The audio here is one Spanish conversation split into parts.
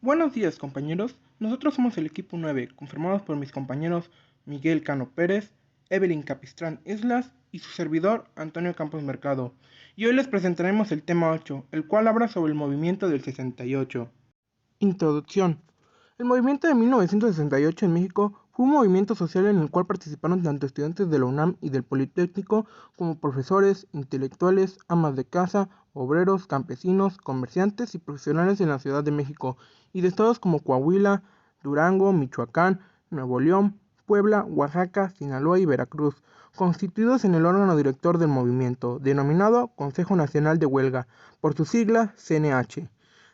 Buenos días, compañeros. Nosotros somos el equipo 9, conformados por mis compañeros Miguel Cano Pérez, Evelyn Capistrán Islas y su servidor Antonio Campos Mercado. Y hoy les presentaremos el tema 8, el cual habla sobre el movimiento del 68. Introducción. El movimiento de 1968 en México fue un movimiento social en el cual participaron tanto estudiantes de la UNAM y del Politécnico como profesores, intelectuales, amas de casa, obreros, campesinos, comerciantes y profesionales en la Ciudad de México y de estados como Coahuila, Durango, Michoacán, Nuevo León, Puebla, Oaxaca, Sinaloa y Veracruz, constituidos en el órgano director del movimiento, denominado Consejo Nacional de Huelga, por su sigla CNH.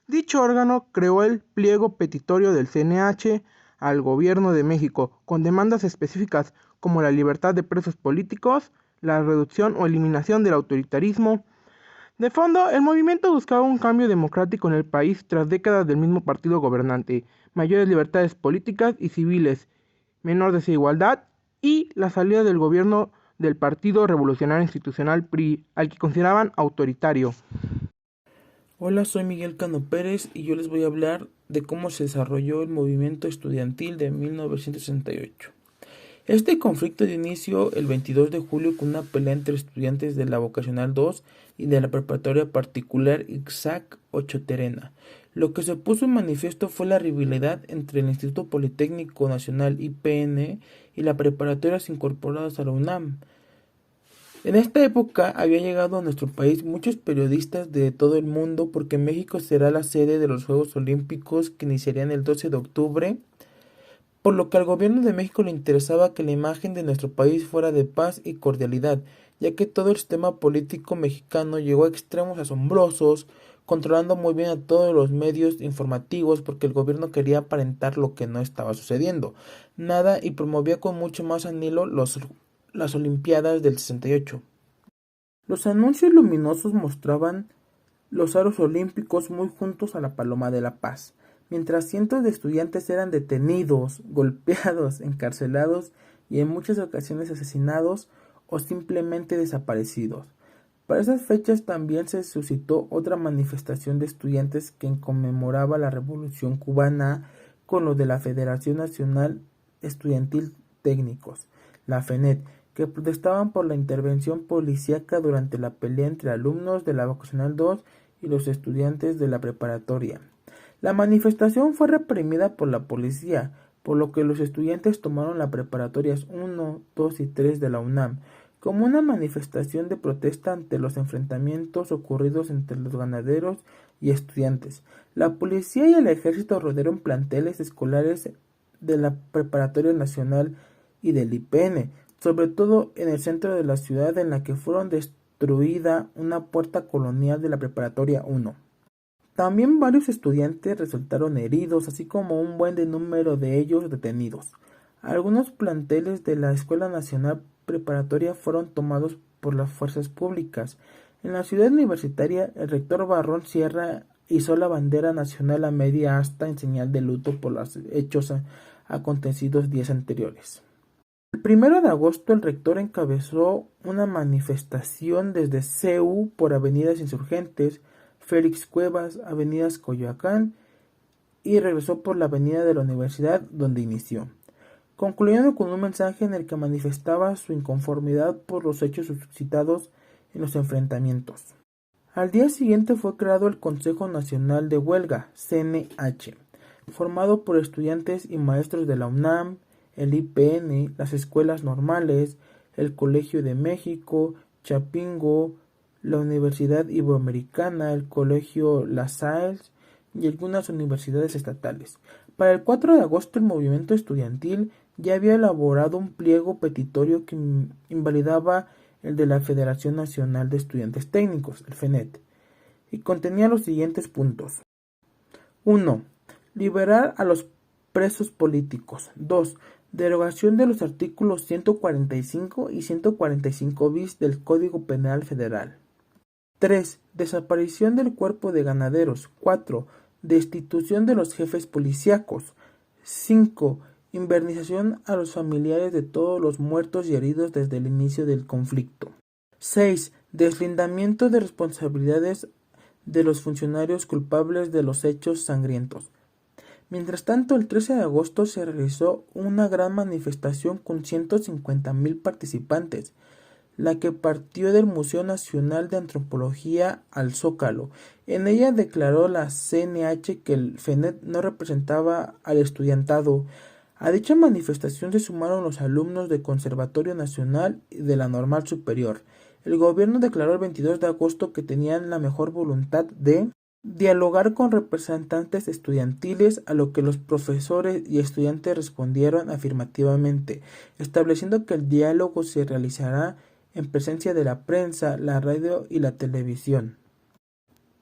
Dicho órgano creó el pliego petitorio del CNH al Gobierno de México, con demandas específicas como la libertad de presos políticos, la reducción o eliminación del autoritarismo. De fondo, el movimiento buscaba un cambio democrático en el país tras décadas del mismo partido gobernante, mayores libertades políticas y civiles, menor desigualdad y la salida del gobierno del Partido Revolucionario Institucional PRI, al que consideraban autoritario. Hola, soy Miguel Cano Pérez y yo les voy a hablar de cómo se desarrolló el movimiento estudiantil de 1968. Este conflicto dio inicio el 22 de julio con una pelea entre estudiantes de la Vocacional 2 y de la Preparatoria Particular Isaac Ochoterena. Lo que se puso en manifiesto fue la rivalidad entre el Instituto Politécnico Nacional IPN y las preparatorias incorporadas a la UNAM. En esta época había llegado a nuestro país muchos periodistas de todo el mundo porque México será la sede de los Juegos Olímpicos que iniciarían el 12 de octubre, por lo que al gobierno de México le interesaba que la imagen de nuestro país fuera de paz y cordialidad, ya que todo el sistema político mexicano llegó a extremos asombrosos, controlando muy bien a todos los medios informativos porque el gobierno quería aparentar lo que no estaba sucediendo, nada y promovía con mucho más anhelo las Olimpiadas del 68. Los anuncios luminosos mostraban los aros olímpicos muy juntos a la Paloma de la Paz, mientras cientos de estudiantes eran detenidos, golpeados, encarcelados y en muchas ocasiones asesinados o simplemente desaparecidos. Para esas fechas también se suscitó otra manifestación de estudiantes que conmemoraba la Revolución Cubana con lo de la Federación Nacional Estudiantil Técnicos, la FENET, que protestaban por la intervención policíaca durante la pelea entre alumnos de la Vocacional 2 y los estudiantes de la preparatoria. La manifestación fue reprimida por la policía, por lo que los estudiantes tomaron las preparatorias 1, 2 y 3 de la UNAM como una manifestación de protesta ante los enfrentamientos ocurridos entre los ganaderos y estudiantes. La policía y el ejército rodearon planteles escolares de la Preparatoria Nacional y del IPN, sobre todo en el centro de la ciudad en la que fueron destruida una puerta colonial de la Preparatoria 1. También varios estudiantes resultaron heridos, así como un buen número de ellos detenidos. Algunos planteles de la Escuela Nacional Preparatoria fueron tomados por las fuerzas públicas. En la ciudad universitaria, el rector Barrón Sierra izó la bandera nacional a media asta en señal de luto por los hechos acontecidos días anteriores. El 1 de agosto el rector encabezó una manifestación desde CEU por avenidas Insurgentes, Félix Cuevas, avenidas Coyoacán y regresó por la avenida de la Universidad donde inició, concluyendo con un mensaje en el que manifestaba su inconformidad por los hechos suscitados en los enfrentamientos. Al día siguiente fue creado el Consejo Nacional de Huelga, CNH, formado por estudiantes y maestros de la UNAM, el IPN, las escuelas normales, el Colegio de México, Chapingo, la Universidad Iberoamericana, el Colegio La Salle y algunas universidades estatales. Para el 4 de agosto el movimiento estudiantil ya había elaborado un pliego petitorio que invalidaba el de la Federación Nacional de Estudiantes Técnicos, el FENET, y contenía los siguientes puntos. 1. Liberar a los presos políticos. 2. Derogación de los artículos 145 y 145 bis del Código Penal Federal. 3. Desaparición del cuerpo de ganaderos. 4. Destitución de los jefes policíacos. 5. Indemnización a los familiares de todos los muertos y heridos desde el inicio del conflicto. 6. Deslindamiento de responsabilidades de los funcionarios culpables de los hechos sangrientos. Mientras tanto, el 13 de agosto se realizó una gran manifestación con 150,000 participantes, la que partió del Museo Nacional de Antropología al Zócalo. En ella declaró la CNH que el FENET no representaba al estudiantado. A dicha manifestación se sumaron los alumnos del Conservatorio Nacional y de la Normal Superior. El gobierno declaró el 22 de agosto que tenían la mejor voluntad de dialogar con representantes estudiantiles, a lo que los profesores y estudiantes respondieron afirmativamente, estableciendo que el diálogo se realizará en presencia de la prensa, la radio y la televisión.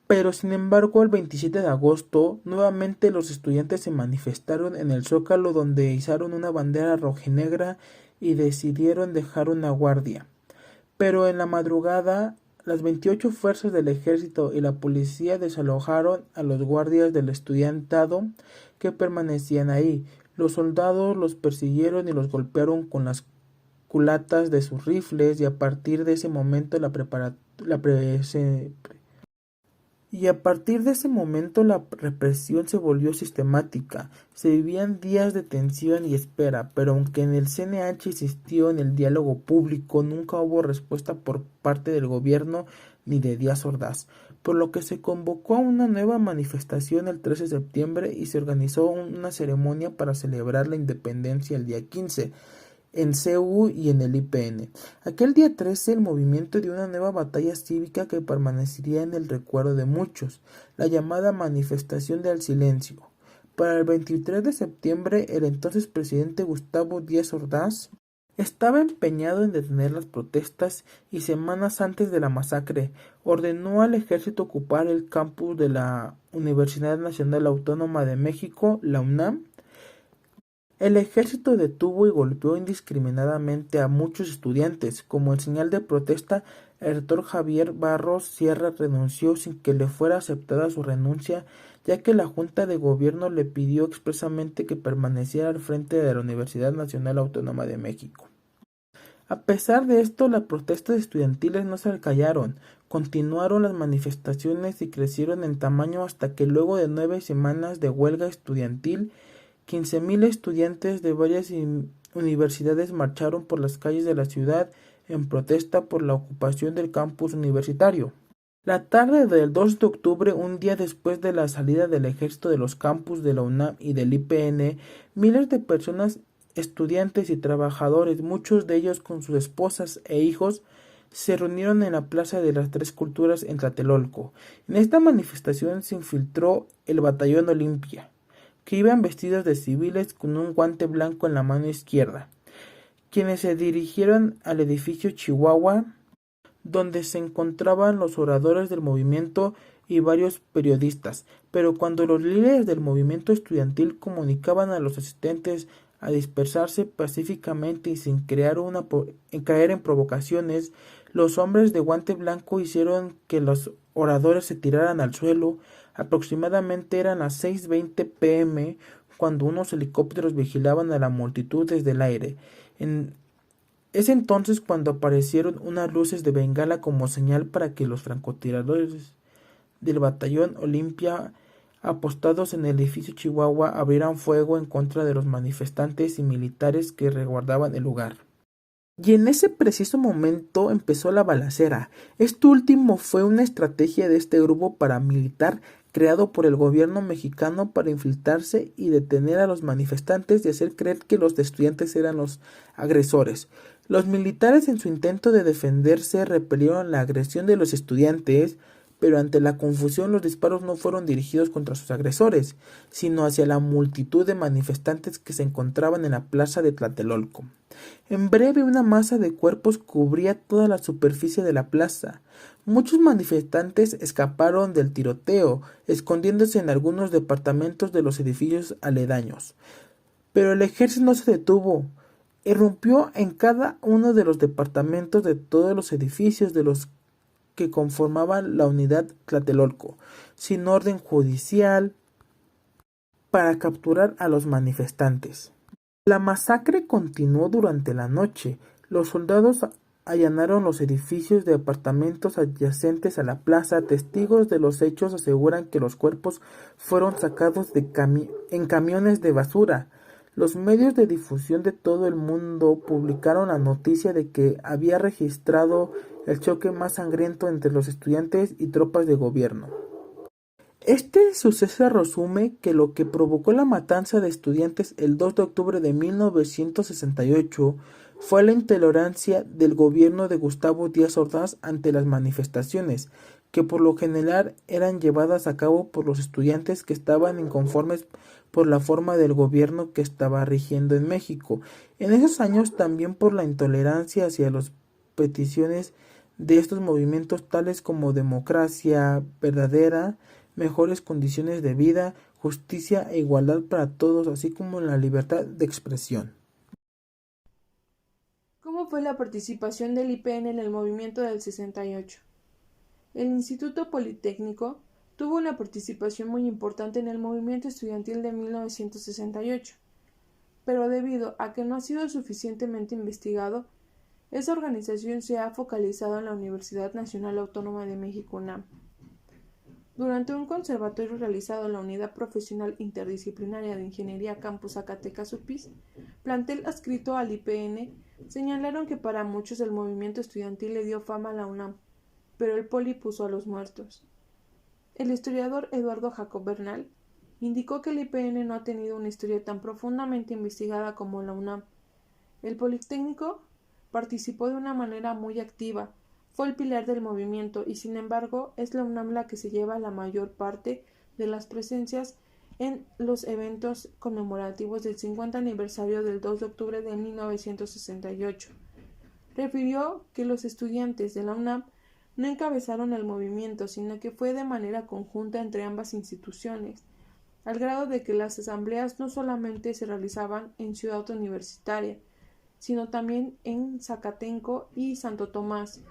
Pero sin embargo, el 27 de agosto, nuevamente los estudiantes se manifestaron en el Zócalo, donde izaron una bandera rojinegra y decidieron dejar una guardia. Pero en la madrugada, las 28 fuerzas del ejército y la policía desalojaron a los guardias del estudiantado que permanecían ahí. Los soldados los persiguieron y los golpearon con las culatas de sus rifles, y a partir de ese momento la represión se volvió sistemática. Se vivían días de tensión y espera, pero aunque en el CNH insistió en el diálogo público, nunca hubo respuesta por parte del gobierno ni de Díaz Ordaz, por lo que se convocó a una nueva manifestación el 13 de septiembre y se organizó una ceremonia para celebrar la independencia el día 15. En CU y en el IPN. Aquel día 13 el movimiento dio una nueva batalla cívica que permanecería en el recuerdo de muchos, la llamada Manifestación del Silencio. Para el 23 de septiembre el entonces presidente Gustavo Díaz Ordaz estaba empeñado en detener las protestas y semanas antes de la masacre ordenó al ejército ocupar el campus de la Universidad Nacional Autónoma de México, la UNAM. El ejército detuvo y golpeó indiscriminadamente a muchos estudiantes. Como en señal de protesta, el rector Javier Barros Sierra renunció sin que le fuera aceptada su renuncia, ya que la Junta de Gobierno le pidió expresamente que permaneciera al frente de la Universidad Nacional Autónoma de México. A pesar de esto, las protestas estudiantiles no se callaron. Continuaron las manifestaciones y crecieron en tamaño hasta que luego de 9 semanas de huelga estudiantil, 15,000 estudiantes de varias universidades marcharon por las calles de la ciudad en protesta por la ocupación del campus universitario. La tarde del 2 de octubre, un día después de la salida del ejército de los campus de la UNAM y del IPN, miles de personas, estudiantes y trabajadores, muchos de ellos con sus esposas e hijos, se reunieron en la Plaza de las Tres Culturas en Tlatelolco. En esta manifestación se infiltró el Batallón Olimpia, que iban vestidos de civiles con un guante blanco en la mano izquierda, quienes se dirigieron al edificio Chihuahua, donde se encontraban los oradores del movimiento y varios periodistas. Pero cuando los líderes del movimiento estudiantil comunicaban a los asistentes a dispersarse pacíficamente y sin caer en provocaciones, los hombres de guante blanco hicieron que los oradores se tiraran al suelo. Aproximadamente eran las 6:20 p.m. cuando unos helicópteros vigilaban a la multitud desde el aire. Es entonces cuando aparecieron unas luces de bengala como señal para que los francotiradores del batallón Olimpia, apostados en el edificio Chihuahua, abrieran fuego en contra de los manifestantes y militares que resguardaban el lugar. Y en ese preciso momento empezó la balacera. Esto último fue una estrategia de este grupo paramilitar creado por el gobierno mexicano para infiltrarse y detener a los manifestantes y hacer creer que los estudiantes eran los agresores. Los militares, en su intento de defenderse, repelieron la agresión de los estudiantes, pero ante la confusión los disparos no fueron dirigidos contra sus agresores, sino hacia la multitud de manifestantes que se encontraban en la plaza de Tlatelolco. En breve, una masa de cuerpos cubría toda la superficie de la plaza. Muchos manifestantes escaparon del tiroteo, escondiéndose en algunos departamentos de los edificios aledaños. Pero el ejército no se detuvo. Irrumpió en cada uno de los departamentos de todos los edificios de los que conformaban la unidad Tlatelolco, sin orden judicial, para capturar a los manifestantes. La masacre continuó durante la noche. Los soldados allanaron los edificios de apartamentos adyacentes a la plaza. Testigos de los hechos aseguran que los cuerpos fueron sacados de en camiones de basura. Los medios de difusión de todo el mundo publicaron la noticia de que había registrado el choque más sangriento entre los estudiantes y tropas de gobierno. Este suceso resume que lo que provocó la matanza de estudiantes el 2 de octubre de 1968 fue la intolerancia del gobierno de Gustavo Díaz Ordaz ante las manifestaciones, que por lo general eran llevadas a cabo por los estudiantes que estaban inconformes por la forma del gobierno que estaba rigiendo en México. En esos años también por la intolerancia hacia las peticiones de estos movimientos tales como democracia verdadera, mejores condiciones de vida, justicia e igualdad para todos, así como la libertad de expresión. ¿Cómo fue la participación del IPN en el movimiento del 68? El Instituto Politécnico tuvo una participación muy importante en el movimiento estudiantil de 1968, pero debido a que no ha sido suficientemente investigado, esa organización se ha focalizado en la Universidad Nacional Autónoma de México UNAM. Durante un conservatorio realizado en la Unidad Profesional Interdisciplinaria de Ingeniería Campus Zacatecas UPIS, plantel adscrito al IPN, señalaron que para muchos el movimiento estudiantil le dio fama a la UNAM, pero el Poli puso a los muertos. El historiador Eduardo Jacob Bernal indicó que el IPN no ha tenido una historia tan profundamente investigada como la UNAM. El Politécnico participó de una manera muy activa, fue el pilar del movimiento y sin embargo es la UNAM la que se lleva la mayor parte de las presencias en los eventos conmemorativos del 50 aniversario del 2 de octubre de 1968. Refirió que los estudiantes de la UNAM no encabezaron el movimiento, sino que fue de manera conjunta entre ambas instituciones, al grado de que las asambleas no solamente se realizaban en Ciudad Universitaria, sino también en Zacatenco y Santo Tomás.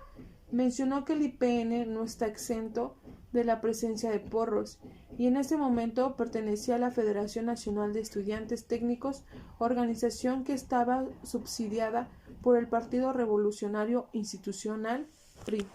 Mencionó que el IPN no está exento de la presencia de porros, y en ese momento pertenecía a la Federación Nacional de Estudiantes Técnicos, organización que estaba subsidiada por el Partido Revolucionario Institucional PRI.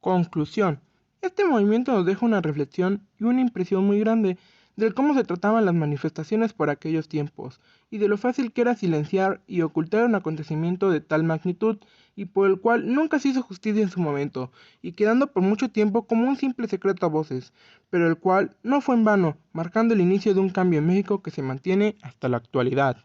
Conclusión. Este movimiento nos deja una reflexión y una impresión muy grande de cómo se trataban las manifestaciones por aquellos tiempos, y de lo fácil que era silenciar y ocultar un acontecimiento de tal magnitud, y por el cual nunca se hizo justicia en su momento, y quedando por mucho tiempo como un simple secreto a voces, pero el cual no fue en vano, marcando el inicio de un cambio en México que se mantiene hasta la actualidad.